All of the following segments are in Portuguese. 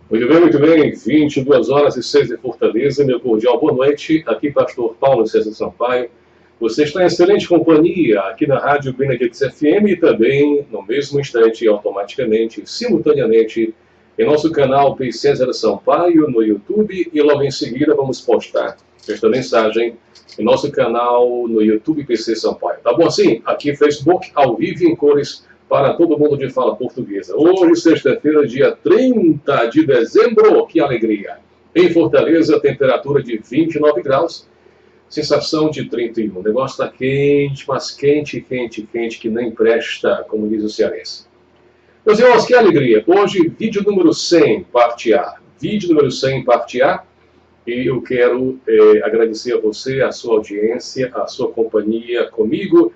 Muito bem, 22 horas e 6 em Fortaleza, meu cordial boa noite, aqui pastor Paulo César Sampaio. Você está em excelente companhia aqui na Rádio Benedictus FM e também, no mesmo instante, automaticamente, simultaneamente, em nosso canal P. César Sampaio no YouTube e logo em seguida vamos postar esta mensagem em nosso canal no YouTube PC Sampaio. Tá bom assim? Aqui Facebook, ao vivo em cores, para todo mundo de fala portuguesa. Hoje, sexta-feira, dia 30 de dezembro, que alegria! Em Fortaleza, temperatura de 29 graus, sensação de 31. O negócio está quente, mas quente, quente, quente, que nem presta, como diz o cearense. Meus irmãos, que alegria! Hoje, vídeo número 100, parte A. Vídeo número 100, parte A. E eu quero agradecer a você, a sua audiência, a sua companhia comigo,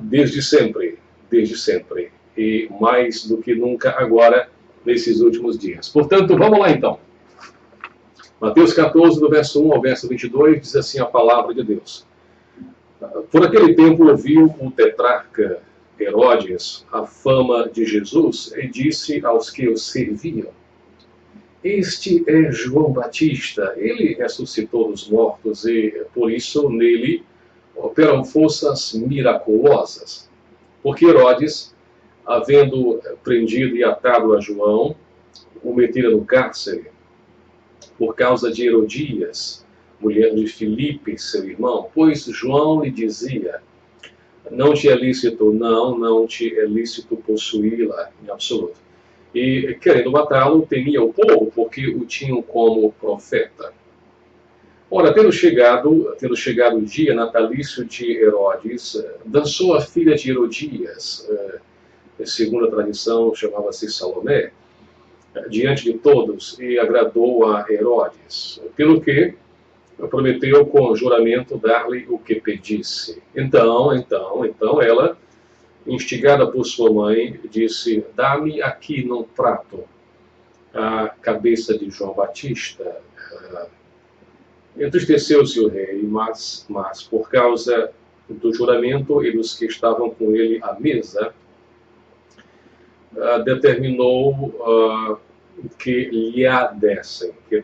desde sempre. Desde sempre. E mais do que nunca agora, nesses últimos dias. Portanto, vamos lá então. Mateus 14, do verso 1 ao verso 22, diz assim a palavra de Deus. Por aquele tempo ouviu o tetrarca Herodes a fama de Jesus e disse aos que o serviam: Este é João Batista, ele ressuscitou dos mortos e, por isso, nele operam forças miraculosas. Porque Herodes, havendo prendido e atado a João, o metera no cárcere por causa de Herodias, mulher de Filipe, seu irmão, pois João lhe dizia: não te é lícito, não te é lícito possuí-la em absoluto. E, querendo matá-lo, temia o povo, porque o tinham como profeta. Ora, tendo chegado o dia natalício de Herodes, dançou a filha de Herodias, segundo a tradição, chamava-se Salomé, diante de todos, e agradou a Herodes, pelo que prometeu com juramento dar-lhe o que pedisse. Então ela, instigada por sua mãe, disse: dá-me aqui num prato a cabeça de João Batista. Entristeceu-se o rei, mas por causa do juramento e dos que estavam com ele à mesa, determinou que lhe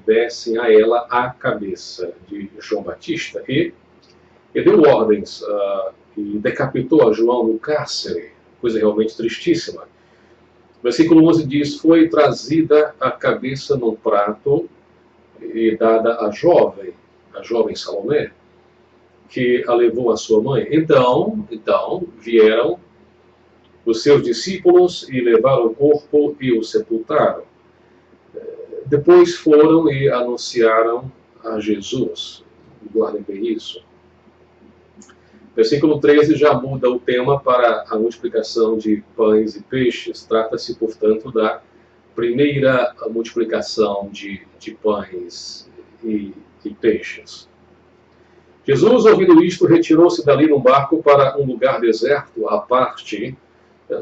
dessem a ela a cabeça de João Batista e deu ordens e decapitou a João no cárcere, coisa realmente tristíssima. Versículo 11 diz: foi trazida a cabeça num prato e dada à jovem Salomé, que a levou à sua mãe. Então vieram os seus discípulos e levaram o corpo e o sepultaram. Depois foram e anunciaram a Jesus. Guardem bem isso. Versículo 13 já muda o tema para a multiplicação de pães e peixes. Trata-se, portanto, da primeira multiplicação de pães e peixes. Jesus, ouvindo isto, retirou-se dali num barco para um lugar deserto, à parte.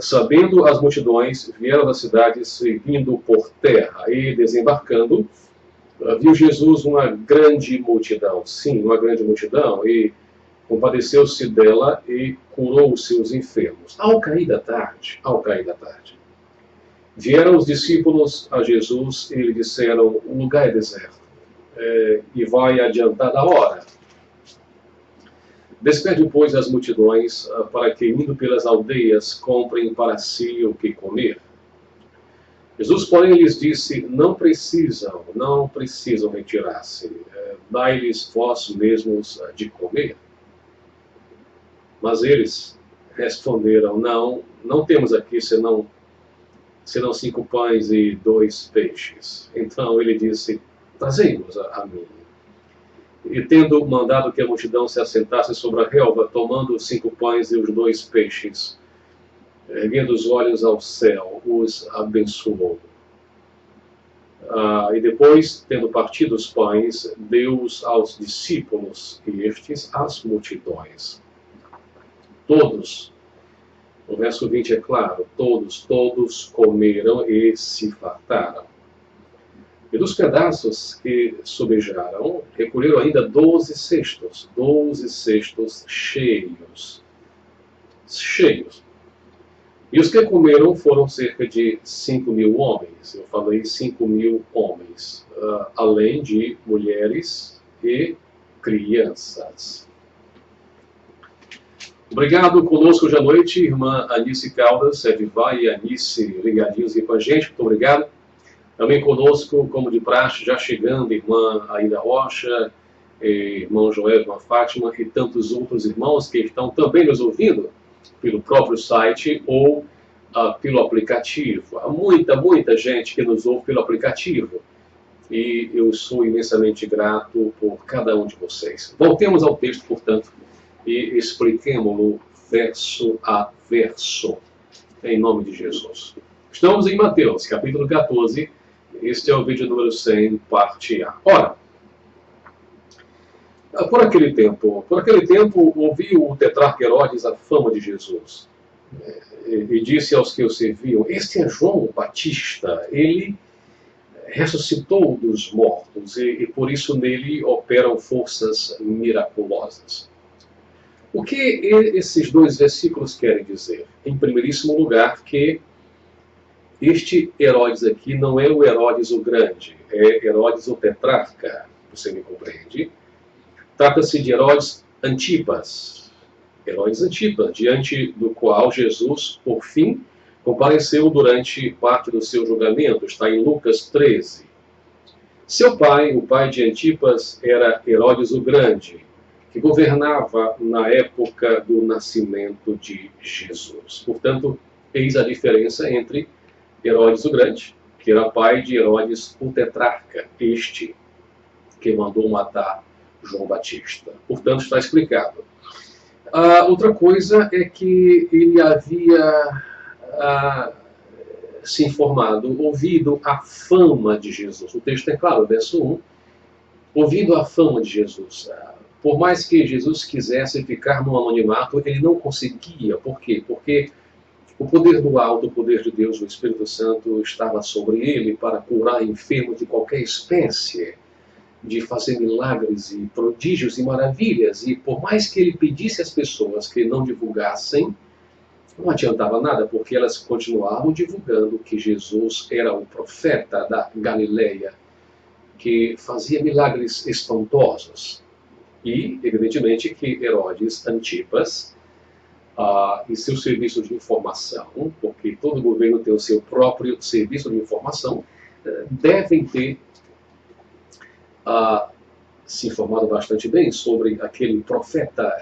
Sabendo as multidões, vieram das cidades vindo por terra, e desembarcando, viu Jesus uma grande multidão, e compadeceu-se dela e curou os seus enfermos. Ao cair da tarde, vieram os discípulos a Jesus e lhe disseram: o lugar é deserto, e vai adiantada a hora. Despede, pois, as multidões, para que, indo pelas aldeias, comprem para si o que comer. Jesus, porém, lhes disse: não precisam retirar-se, dai-lhes vós mesmos de comer. Mas eles responderam: não temos aqui senão 5 pães e 2 peixes. Então ele disse: trazei-os a mim. E tendo mandado que a multidão se assentasse sobre a relva, tomando os 5 pães e os 2 peixes, erguendo os olhos ao céu, os abençoou. E depois, tendo partido os pães, deu-os aos discípulos, e estes às multidões. Todos, o verso 20 é claro, todos comeram e se fartaram. E dos pedaços que sobejaram, recolheram ainda 12 cestos cheios. E os que comeram foram cerca de 5.000 homens. Eu falei 5.000 homens, além de mulheres e crianças. Obrigado. Conosco hoje à noite, irmã Anice Caldas, Edivai e Anice ligadinhos aqui com a gente. Muito obrigado. Também conosco, como de praxe, já chegando, irmã Aida Rocha, irmão Joel, irmã Fátima e tantos outros irmãos que estão também nos ouvindo pelo próprio site ou pelo aplicativo. Há muita gente que nos ouve pelo aplicativo e eu sou imensamente grato por cada um de vocês. Voltemos ao texto, portanto, e expliquemo-lo verso a verso, em nome de Jesus. Estamos em Mateus, capítulo 14, este é o vídeo número 100, parte A. Ora, por aquele tempo, ouviu o tetrarca Herodes a fama de Jesus. E disse aos que o serviam: este é João Batista, ele ressuscitou dos mortos, e por isso nele operam forças miraculosas. O que esses dois versículos querem dizer? Em primeiríssimo lugar, que este Herodes aqui não é o Herodes o Grande, é Herodes o tetrarca, você me compreende? Trata-se de Herodes Antipas. Herodes Antipas, diante do qual Jesus, por fim, compareceu durante parte do seu julgamento. Está em Lucas 13. Seu pai, o pai de Antipas, era Herodes o Grande, que governava na época do nascimento de Jesus. Portanto, eis a diferença entre Herodes o Grande, que era pai de Herodes o Tetrarca, este que mandou matar João Batista. Portanto, está explicado. Outra coisa é que ele havia se informado, ouvido a fama de Jesus. O texto é claro, verso 1. Ouvido a fama de Jesus. Por mais que Jesus quisesse ficar no anonimato, ele não conseguia. Por quê? Porque o poder do alto, o poder de Deus, o Espírito Santo, estava sobre ele para curar enfermos de qualquer espécie, de fazer milagres e prodígios e maravilhas. E por mais que ele pedisse às pessoas que não divulgassem, não adiantava nada, porque elas continuavam divulgando que Jesus era o profeta da Galileia, que fazia milagres espantosos. E, evidentemente, que Herodes Antipas e seu serviço de informação, porque todo governo tem o seu próprio serviço de informação, devem ter se informado bastante bem sobre aquele profeta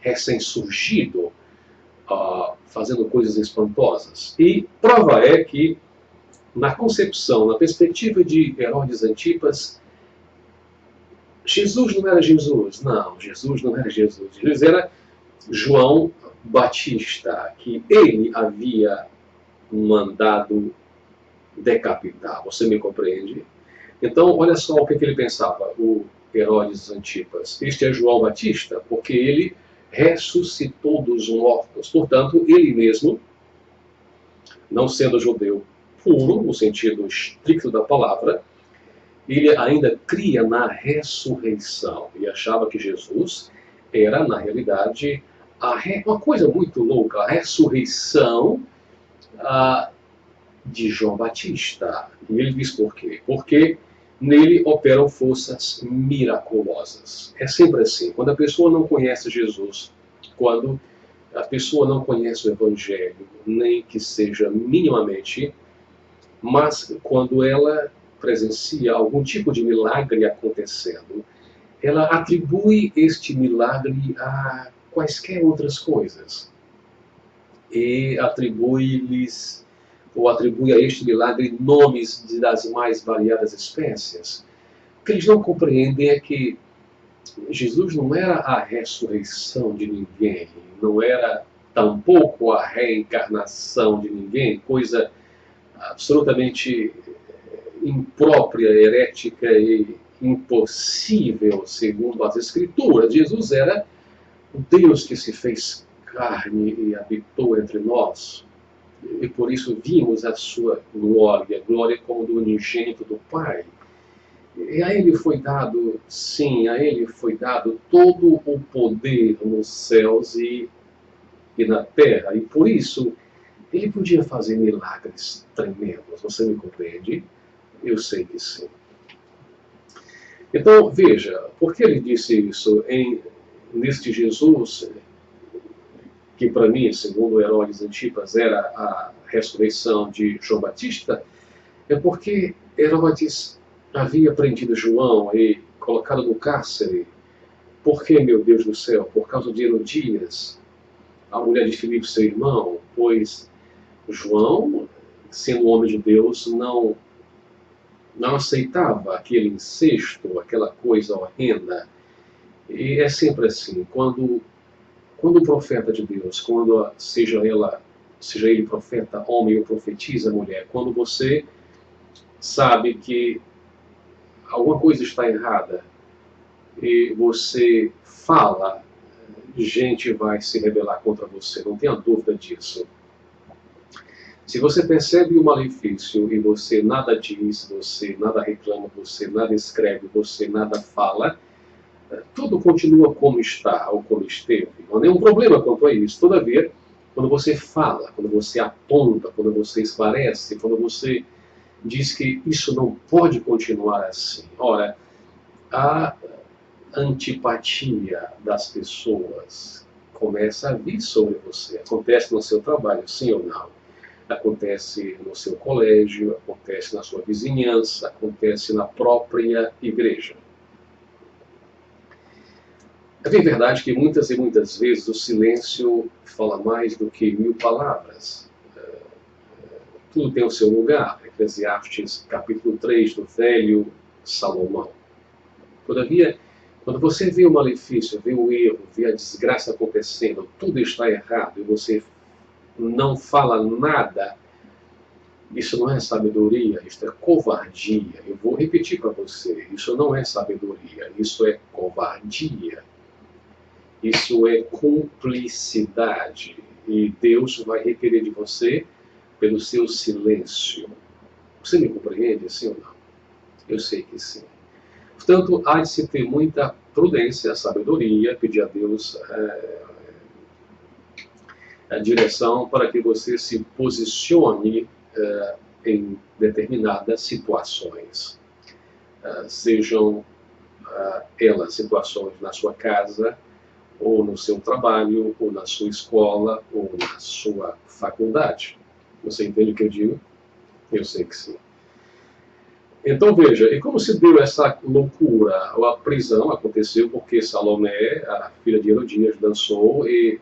recém-surgido, fazendo coisas espantosas. E prova é que, na concepção, na perspectiva de Herodes Antipas, Jesus não era Jesus. Não, Jesus não era Jesus. Jesus era João Batista, que ele havia mandado decapitar. Você me compreende? Então, olha só o que ele pensava, o Herodes Antipas. Este é João Batista, porque ele ressuscitou dos mortos. Portanto, ele mesmo, não sendo judeu puro, no sentido estricto da palavra, ele ainda cria na ressurreição e achava que Jesus era, na realidade, uma coisa muito louca, a ressurreição de João Batista. E ele diz por quê? Porque nele operam forças miraculosas. É sempre assim. Quando a pessoa não conhece Jesus, quando a pessoa não conhece o Evangelho, nem que seja minimamente, mas quando ela presencia algum tipo de milagre acontecendo, ela atribui este milagre a quaisquer outras coisas. E atribui a este milagre nomes das mais variadas espécies. O que eles não compreendem é que Jesus não era a ressurreição de ninguém, não era tampouco a reencarnação de ninguém, coisa absolutamente imprópria, herética e impossível, segundo as Escrituras. Jesus era o Deus que se fez carne e habitou entre nós. E por isso vimos a sua glória como do unigênito do Pai. E a ele foi dado, sim, a ele foi dado todo o poder nos céus e e na terra, e por isso ele podia fazer milagres tremendos. Você me compreende? Eu sei que sim. Então, veja, por que ele disse isso neste Jesus, que para mim, segundo Herodes Antipas, era a ressurreição de João Batista? É porque Herodes havia prendido João e colocado no cárcere. Por que, meu Deus do céu? Por causa de Herodias, a mulher de Filipe, seu irmão, pois João, sendo homem de Deus, não aceitava aquele incesto, aquela coisa horrenda. E é sempre assim, quando o profeta de Deus, seja ele profeta homem ou profetiza mulher, quando você sabe que alguma coisa está errada e você fala, gente vai se rebelar contra você, não tenha dúvida disso. Se você percebe o malefício e você nada diz, você nada reclama, você nada escreve, você nada fala, tudo continua como está ou como esteve. Não há nenhum problema quanto a isso. Todavia, quando você fala, quando você aponta, quando você esclarece, quando você diz que isso não pode continuar assim, ora, a antipatia das pessoas começa a vir sobre você. Acontece no seu trabalho, sim ou não? Acontece no seu colégio, acontece na sua vizinhança, acontece na própria igreja. É bem verdade que muitas e muitas vezes o silêncio fala mais do que 1000 palavras. Tudo tem o seu lugar. Eclesiastes capítulo 3 do velho Salomão. Todavia, quando você vê o malefício, vê o erro, vê a desgraça acontecendo, tudo está errado e você não fala nada, isso não é sabedoria, isso é covardia. Eu vou repetir para você, isso não é sabedoria, isso é covardia. Isso é cumplicidade. E Deus vai requerer de você pelo seu silêncio. Você me compreende, sim ou não? Eu sei que sim. Portanto, há de se ter muita prudência, sabedoria, pedir a Deus a direção para que você se posicione em determinadas situações. Sejam elas situações na sua casa, ou no seu trabalho, ou na sua escola, ou na sua faculdade. Você entende o que eu digo? Eu sei que sim. Então veja, e como se deu essa loucura? A prisão aconteceu porque Salomé, a filha de Herodias, dançou e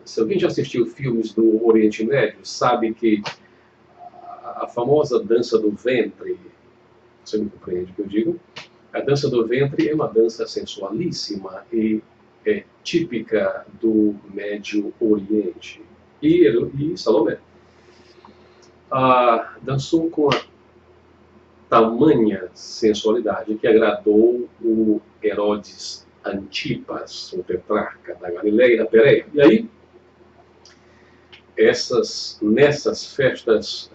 se alguém já assistiu filmes do Oriente Médio, sabe que a famosa dança do ventre, você me compreende o que eu digo? A dança do ventre é uma dança sensualíssima e é típica do Médio Oriente. E Salomé dançou com a tamanha sensualidade que agradou o Herodes Antipas, o tetrarca da Galileia e da Pérea. E aí, nessas festas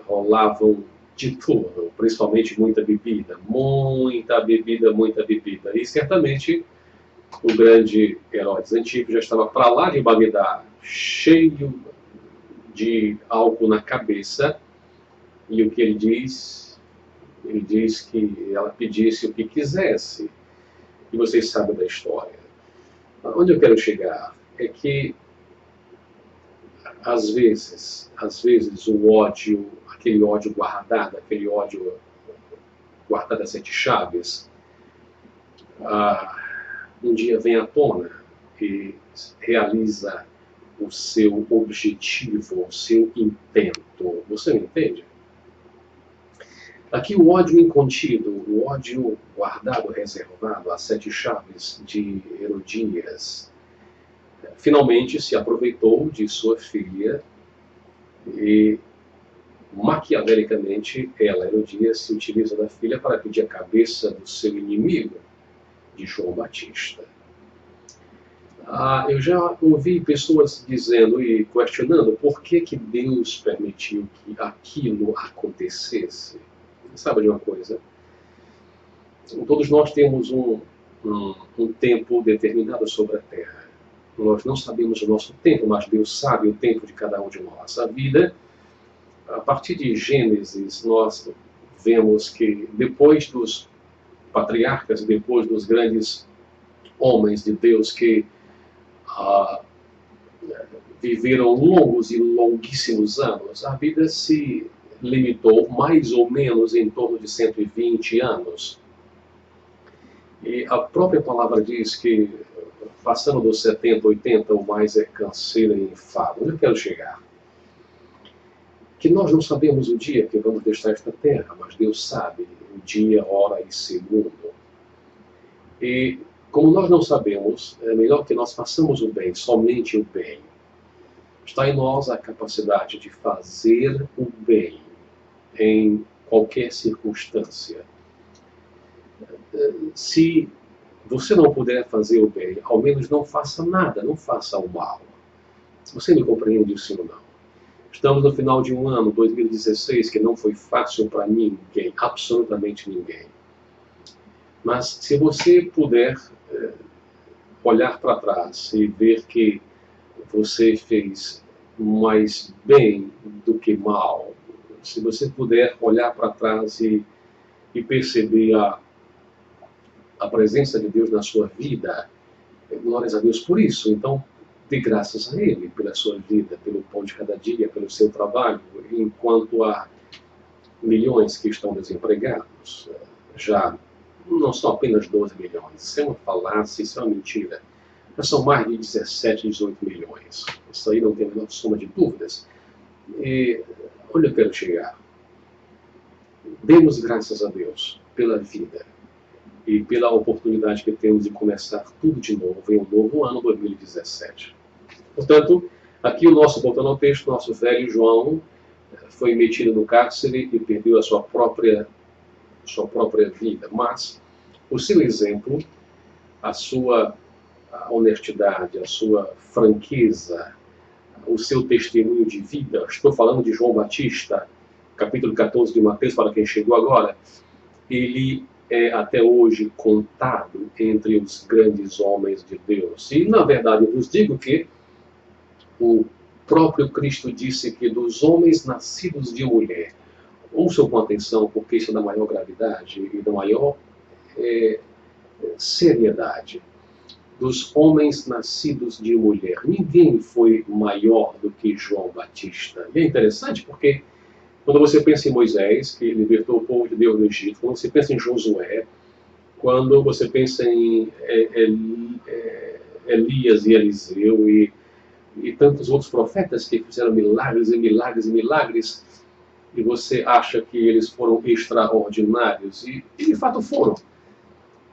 rolavam de tudo, principalmente muita bebida, muita bebida, muita bebida. E certamente o grande Herodes Antipas já estava para lá de Bagdá, cheio de álcool na cabeça, e o que ele diz? Ele diz que ela pedisse o que quisesse. E vocês sabem da história. Onde eu quero chegar é que às vezes o ódio, aquele ódio guardado, aquele ódio guardado a 7 chaves, um dia vem à tona e realiza o seu objetivo, o seu intento. Você me entende? Aqui o ódio incontido, o ódio guardado, reservado, as 7 chaves de Herodias, finalmente se aproveitou de sua filha e maquiavelicamente ela, Herodias, se utiliza da filha para pedir a cabeça do seu inimigo, de João Batista. Eu já ouvi pessoas dizendo e questionando por que Deus permitiu que aquilo acontecesse. Sabe de uma coisa? Todos nós temos um tempo determinado sobre a Terra. Nós não sabemos o nosso tempo, mas Deus sabe o tempo de cada um de nós. A vida, a partir de Gênesis, nós vemos que depois dos patriarcas, depois dos grandes homens de Deus que ah, viveram longos e longuíssimos anos, a vida se limitou mais ou menos em torno de 120 anos. E a própria palavra diz que, passando dos 70, 80, o mais é canseira e enfado. Onde eu quero chegar? Que nós não sabemos o dia que vamos deixar esta terra, mas Deus sabe o dia, hora e segundo. E como nós não sabemos, é melhor que nós façamos o bem, somente o bem. Está em nós a capacidade de fazer o bem em qualquer circunstância. Se você não puder fazer o bem, ao menos não faça nada, não faça o mal. Você me compreende isso ou não? Estamos no final de um ano, 2016, que não foi fácil para ninguém, absolutamente ninguém. Mas se você puder olhar para trás e ver que você fez mais bem do que mal, se você puder olhar para trás e perceber a presença de Deus na sua vida, glórias a Deus por isso. Então, dê graças a Ele pela sua vida, pelo pão de cada dia, pelo seu trabalho, enquanto há milhões que estão desempregados. Já não são apenas 12 milhões, isso é uma falácia, isso é uma mentira. Já são mais de 17, 18 milhões. Isso aí não tem a menor soma de dúvidas. E onde eu quero chegar? Demos graças a Deus pela vida e pela oportunidade que temos de começar tudo de novo em um novo ano 2017. Portanto, aqui o nosso, voltando ao texto, nosso velho João foi metido no cárcere e perdeu a sua própria vida. Mas o seu exemplo, a sua honestidade, a sua franqueza, o seu testemunho de vida, estou falando de João Batista, capítulo 14 de Mateus, para quem chegou agora, ele é até hoje contado entre os grandes homens de Deus. E, na verdade, eu vos digo que o próprio Cristo disse que dos homens nascidos de mulher, ouçam com atenção, porque isso é da maior gravidade e da maior seriedade, dos homens nascidos de mulher, ninguém foi maior do que João Batista. E é interessante porque quando você pensa em Moisés, que libertou o povo de Deus do Egito, quando você pensa em Josué, quando você pensa em Elias e Eliseu e tantos outros profetas que fizeram milagres e milagres e milagres, e você acha que eles foram extraordinários, e de fato foram.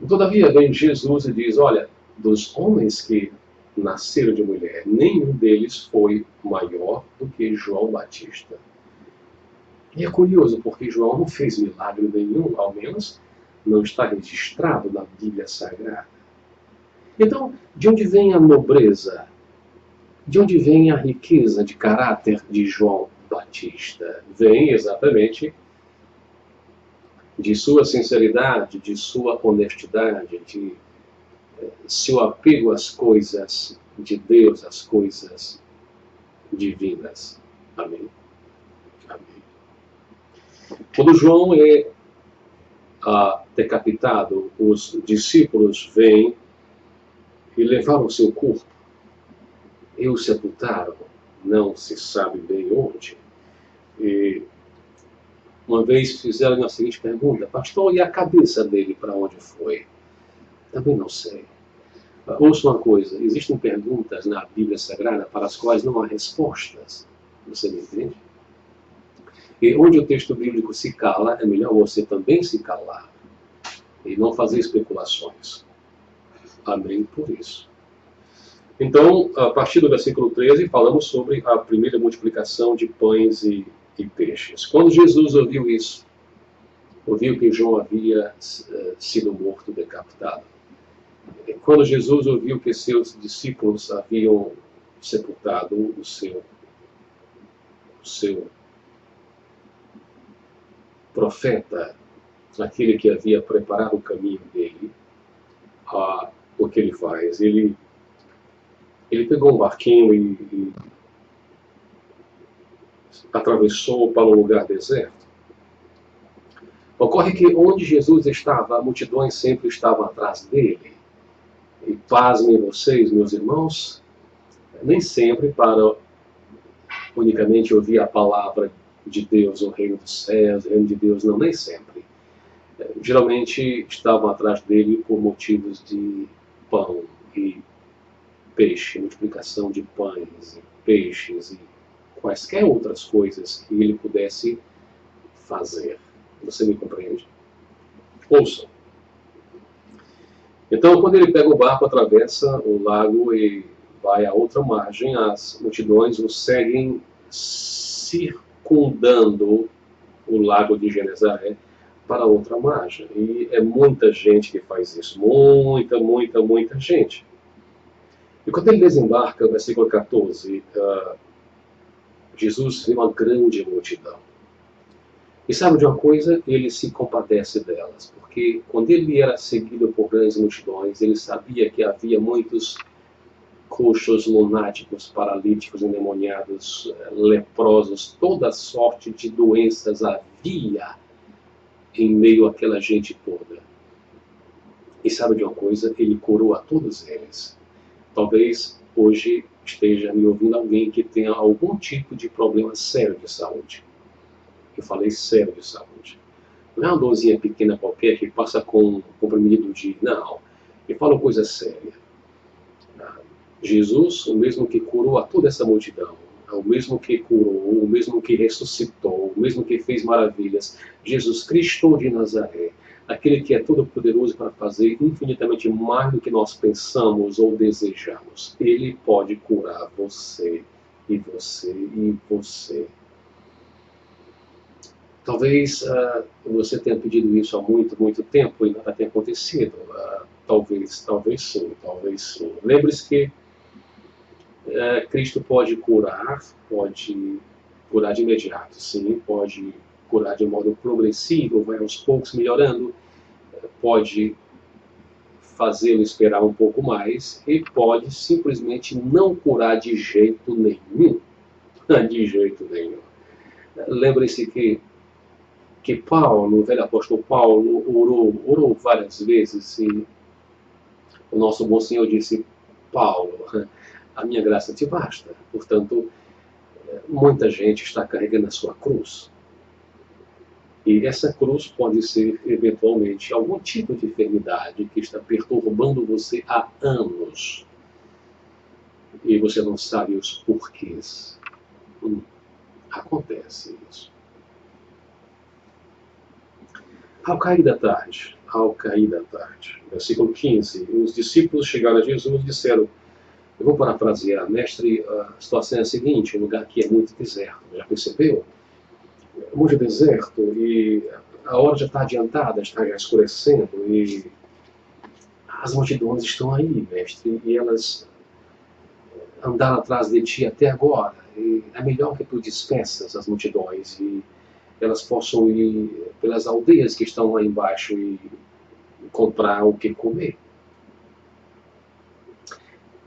Todavia vem Jesus e diz, olha, dos homens que nasceram de mulher, nenhum deles foi maior do que João Batista. E é curioso, porque João não fez milagre nenhum, ao menos não está registrado na Bíblia Sagrada. Então, de onde vem a nobreza? De onde vem a riqueza de caráter de João Batista? Vem exatamente de sua sinceridade, de sua honestidade, de seu apego às coisas de Deus, às coisas divinas. Amém? Amém. Quando João é decapitado, os discípulos vêm e levaram o seu corpo e o sepultaram, não se sabe bem onde. E uma vez fizeram a seguinte pergunta, pastor, e a cabeça dele para onde foi? Também não sei. Ouça uma coisa, existem perguntas na Bíblia Sagrada para as quais não há respostas. Você me entende? E onde o texto bíblico se cala, é melhor você também se calar e não fazer especulações. Amém por isso. Então, a partir do versículo 13, falamos sobre a primeira multiplicação de pães e peixes. Quando Jesus ouviu isso, ouviu que João havia sido morto, decapitado. Quando Jesus ouviu que seus discípulos haviam sepultado o seu profeta, aquele que havia preparado o caminho dele, o que ele faz? Ele Ele pegou um barquinho e atravessou para um lugar deserto. Ocorre que onde Jesus estava, multidões sempre estavam atrás dele. E pasmem vocês, meus irmãos, nem sempre para unicamente ouvir a palavra de Deus, o reino dos céus, o reino de Deus, não, nem sempre. Geralmente estavam atrás dele por motivos de pão e peixe, multiplicação de pães e peixes e quaisquer outras coisas que ele pudesse fazer. Você me compreende? Ouçam. Então, quando ele pega o barco, atravessa o lago e vai à outra margem, as multidões o seguem circundando o lago de Genezaré para a outra margem. E é muita gente que faz isso. Muita gente. E quando ele desembarca, versículo 14, Jesus vê uma grande multidão. E sabe de uma coisa? Ele se compadece delas, porque quando ele era seguido por grandes multidões, ele sabia que havia muitos coxos, lunáticos, paralíticos, endemoniados, leprosos, toda sorte de doenças havia em meio àquela gente toda. E sabe de uma coisa? Ele curou a todos eles. Talvez hoje esteja me ouvindo alguém que tenha algum tipo de problema sério de saúde. Eu falei sério de saúde. Não é uma dorzinha pequena qualquer que passa com um comprimido de... Não. Ele fala coisa séria. Jesus, o mesmo que curou a toda essa multidão, o mesmo que curou, o mesmo que ressuscitou, o mesmo que fez maravilhas, Jesus Cristo de Nazaré, aquele que é todo-poderoso para fazer infinitamente mais do que nós pensamos ou desejamos. Ele pode curar você, e você, e você. Talvez você tenha pedido isso há muito tempo e nada tenha acontecido. Talvez sim, talvez sim. Lembre-se que Cristo pode curar de imediato, sim, pode curar de modo progressivo, vai aos poucos melhorando, pode fazê-lo esperar um pouco mais e pode simplesmente não curar de jeito nenhum. De jeito nenhum. Lembre-se que Paulo, o velho apóstolo Paulo, orou várias vezes e o nosso bom Senhor disse: Paulo, a minha graça te basta. Portanto, muita gente está carregando a sua cruz. E essa cruz pode ser, eventualmente, algum tipo de enfermidade que está perturbando você há anos. E você não sabe os porquês. Acontece isso. Ao cair da tarde, versículo 15, os discípulos chegaram a Jesus e disseram, eu vou parafrasear, mestre, a situação é a seguinte, o lugar aqui é muito deserto, já percebeu? Muito deserto e a hora já está adiantada, está já escurecendo e as multidões estão aí, mestre, e elas andaram atrás de ti até agora. E é melhor que tu dispersas as multidões e elas possam ir pelas aldeias que estão lá embaixo e comprar o que comer.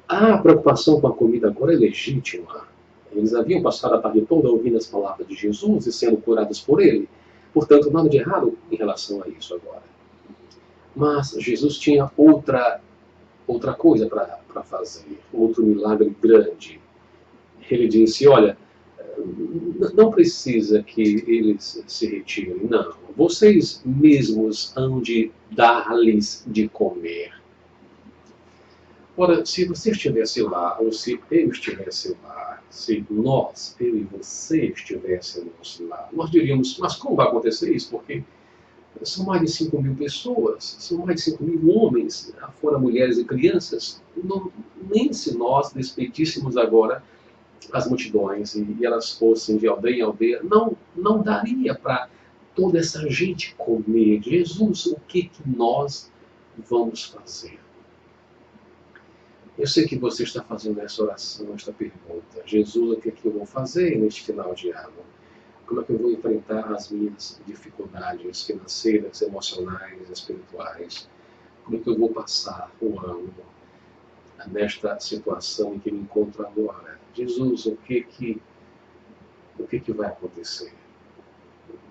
A preocupação com a comida agora é legítima. Eles haviam passado a tarde toda ouvindo as palavras de Jesus e sendo curados por ele. Portanto, nada de errado em relação a isso agora. Mas Jesus tinha outra coisa para fazer, outro milagre grande. Ele disse, olha, não precisa que eles se retirem, não. Vocês mesmos hão de dar-lhes de comer. Ora, se você estivesse lá, ou se eu estivesse lá, se nós, eu e você estivéssemos lá, nós diríamos, mas como vai acontecer isso? Porque são mais de 5.000 pessoas, são mais de 5.000 homens, fora mulheres e crianças. Não, nem se nós despedíssemos agora as multidões e elas fossem de aldeia em aldeia, não daria para toda essa gente comer. Jesus, o que nós vamos fazer? Eu sei que você está fazendo essa oração, esta pergunta. Jesus, o que eu vou fazer neste final de ano? Como é que eu vou enfrentar as minhas dificuldades financeiras, emocionais, espirituais? Como é que eu vou passar o ano? nesta situação em que me encontro agora. Jesus, o que que vai acontecer?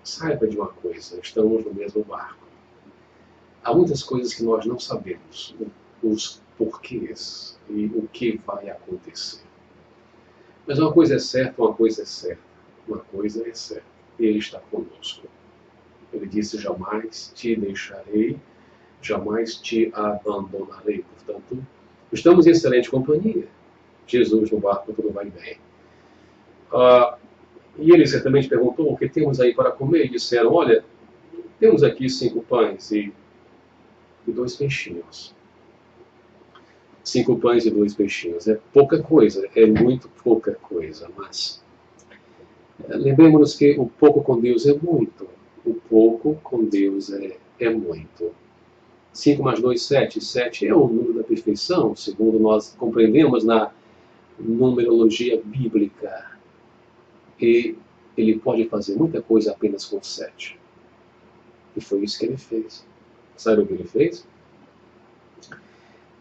Saiba de uma coisa, estamos no mesmo barco. Há muitas coisas que nós não sabemos, os porquês e o que vai acontecer. Mas uma coisa é certa, uma coisa é certa. Uma coisa é certa. Ele está conosco. Ele disse, jamais te deixarei, jamais te abandonarei. Portanto, estamos em excelente companhia. Jesus no barco, tudo vai bem. E ele certamente perguntou, o que temos aí para comer? E disseram, olha, temos aqui 5 pães e 2 peixinhos. 5 pães e 2 peixinhos. É pouca coisa, é muito pouca coisa, mas lembremos-nos que o pouco com Deus é muito. O pouco com Deus é muito. 5 mais 2, 7. 7 é o número da perfeição, segundo nós compreendemos na numerologia bíblica. E ele pode fazer muita coisa apenas com 7. E foi isso que ele fez. Sabe o que ele fez?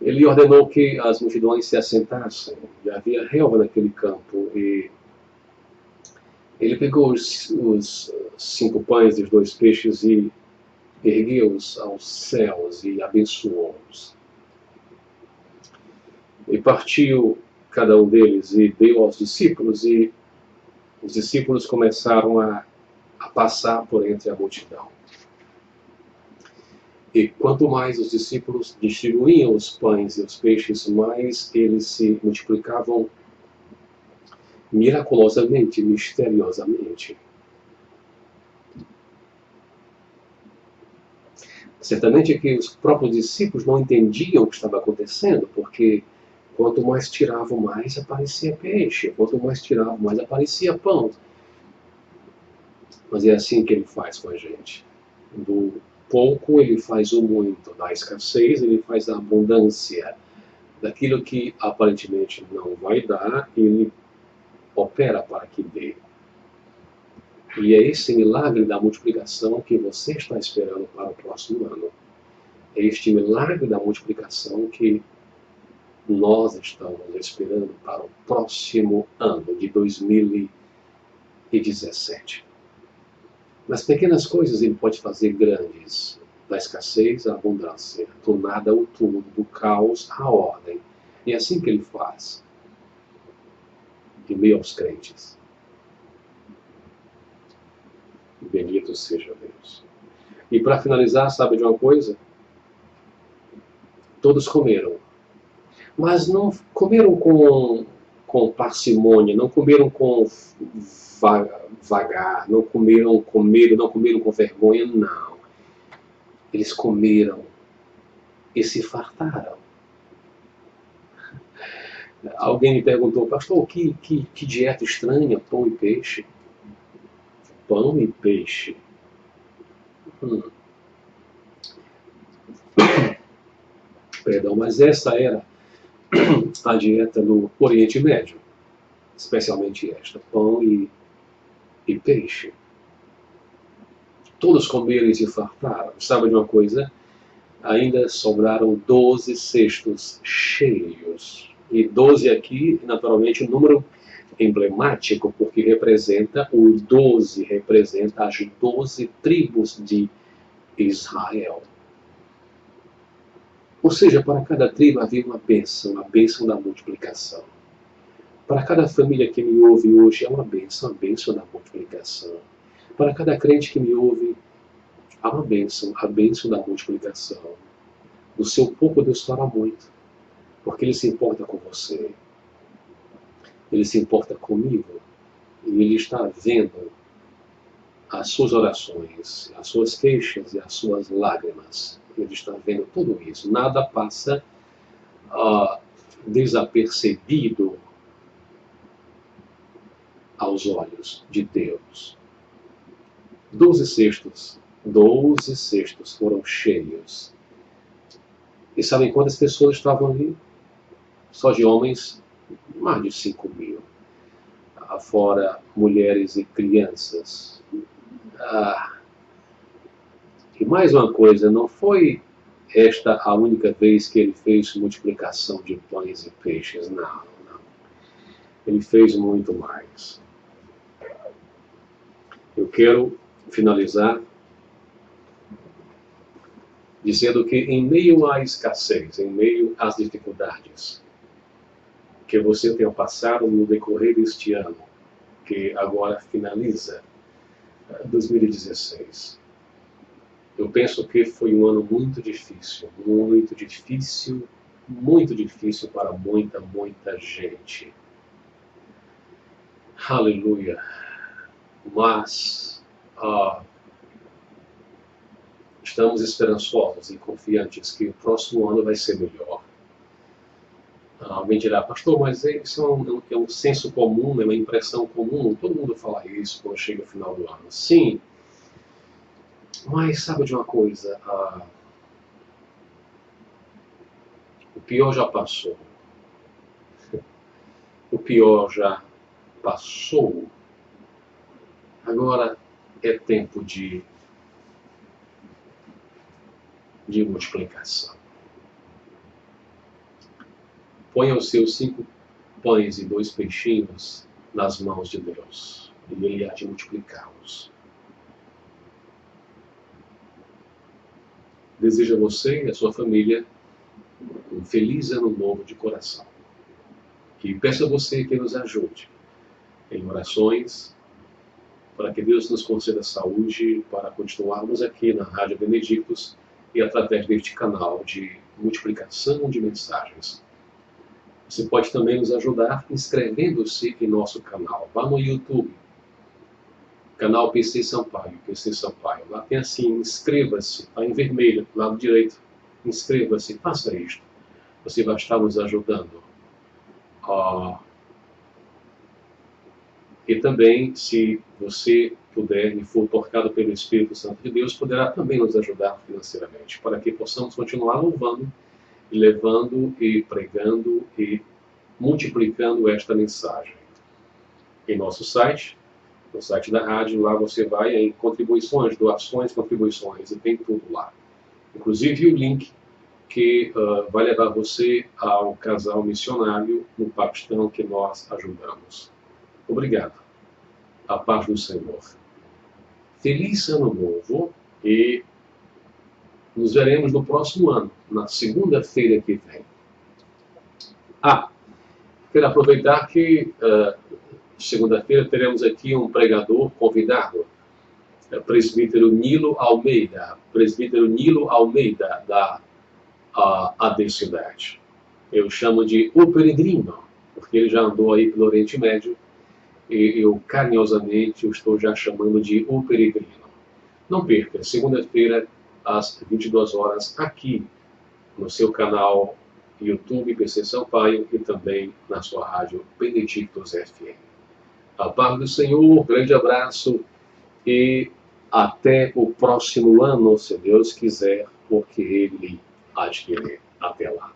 Ele ordenou que as multidões se assentassem. E havia relva naquele campo. E ele pegou os 5 pães e os 2 peixes e ergueu-os aos céus e abençoou-os. E partiu cada um deles e deu aos discípulos, e os discípulos começaram a passar por entre a multidão. E quanto mais os discípulos distribuíam os pães e os peixes, mais eles se multiplicavam miraculosamente, misteriosamente. Certamente que os próprios discípulos não entendiam o que estava acontecendo, porque quanto mais tiravam, mais aparecia peixe. Quanto mais tiravam, mais aparecia pão. Mas é assim que ele faz com a gente. Do pouco ele faz o muito. Da escassez ele faz a abundância. Daquilo que aparentemente não vai dar, ele opera para que dê. E é esse milagre da multiplicação que você está esperando para o próximo ano. É este milagre da multiplicação que nós estamos esperando para o próximo ano de 2017. Nas pequenas coisas ele pode fazer grandes, da escassez à abundância, do nada ao tudo, do caos à ordem. E é assim que ele faz, em meio aos crentes. Bendito seja Deus. E para finalizar, sabe de uma coisa? Todos comeram. Mas não comeram com parcimônia, não comeram com vagar, não comeram com medo, não comeram com vergonha, não. Eles comeram e se fartaram. Alguém me perguntou, pastor, que dieta estranha, pão e peixe? Pão e peixe. Perdão, mas essa era a dieta no Oriente Médio, especialmente esta, pão e peixe. Todos comeram e se fartaram. Sabe de uma coisa? Ainda sobraram 12 cestos cheios. E 12 aqui, naturalmente, um número emblemático, porque representa os 12, representa as 12 tribos de Israel. Ou seja, para cada tribo havia uma bênção, a bênção da multiplicação. Para cada família que me ouve hoje, é uma bênção, a bênção da multiplicação. Para cada crente que me ouve, há uma bênção, a bênção da multiplicação. Do seu pouco Deus fará muito, porque Ele se importa com você. Ele se importa comigo, e Ele está vendo as suas orações, as suas queixas e as suas lágrimas. Ele está vendo tudo isso. Nada passa desapercebido aos olhos de Deus. 12 cestos foram cheios. E sabem quantas pessoas estavam ali? Só de homens, mais de 5.000. Fora mulheres e crianças. E mais uma coisa, não foi esta a única vez que ele fez multiplicação de pães e peixes. Não, não. Ele fez muito mais. Eu quero finalizar dizendo que em meio à escassez, em meio às dificuldades que você tenha passado no decorrer deste ano, que agora finaliza 2016, eu penso que foi um ano muito difícil para muita gente. Aleluia. Mas estamos esperançosos e confiantes que o próximo ano vai ser melhor. Alguém dirá, pastor, mas isso é um senso comum, é uma impressão comum, todo mundo fala isso quando chega o final do ano. Sim, mas sabe de uma coisa? O pior já passou. O pior já passou. Agora é tempo de multiplicação. Ponha os seus 5 pães e 2 peixinhos nas mãos de Deus, e Ele há de multiplicá-los. Desejo a você e a sua família um feliz ano novo de coração. E peço a você que nos ajude em orações, para que Deus nos conceda saúde, para continuarmos aqui na Rádio Benedictus e através deste canal de multiplicação de mensagens. Você pode também nos ajudar inscrevendo-se em nosso canal. Vá no YouTube, canal PC Sampaio, PC Sampaio. Lá tem assim, inscreva-se, está em vermelho, do lado direito. Inscreva-se, faça isto. Você vai estar nos ajudando. E também, se você puder e for tocado pelo Espírito Santo de Deus, poderá também nos ajudar financeiramente, para que possamos continuar louvando, e levando e pregando e multiplicando esta mensagem. Em nosso site, no site da rádio, lá você vai em contribuições, doações, contribuições, e tem tudo lá. Inclusive o link que vai levar você ao casal missionário no Paquistão que nós ajudamos. Obrigado. A paz do Senhor. Feliz Ano Novo e nos veremos no próximo ano, na segunda-feira que vem. Quero aproveitar que segunda-feira teremos aqui um pregador convidado, presbítero Nilo Almeida, da AD Cidade. Eu chamo de O Peregrino, porque ele já andou aí pelo Oriente Médio, e eu carinhosamente o estou já chamando de O Peregrino. Não perca, segunda-feira, às 22 horas, aqui no seu canal YouTube PC Sampaio e também na sua rádio Benedictus FM. A paz do Senhor, grande abraço e até o próximo ano, se Deus quiser, porque Ele há de querer. Até lá.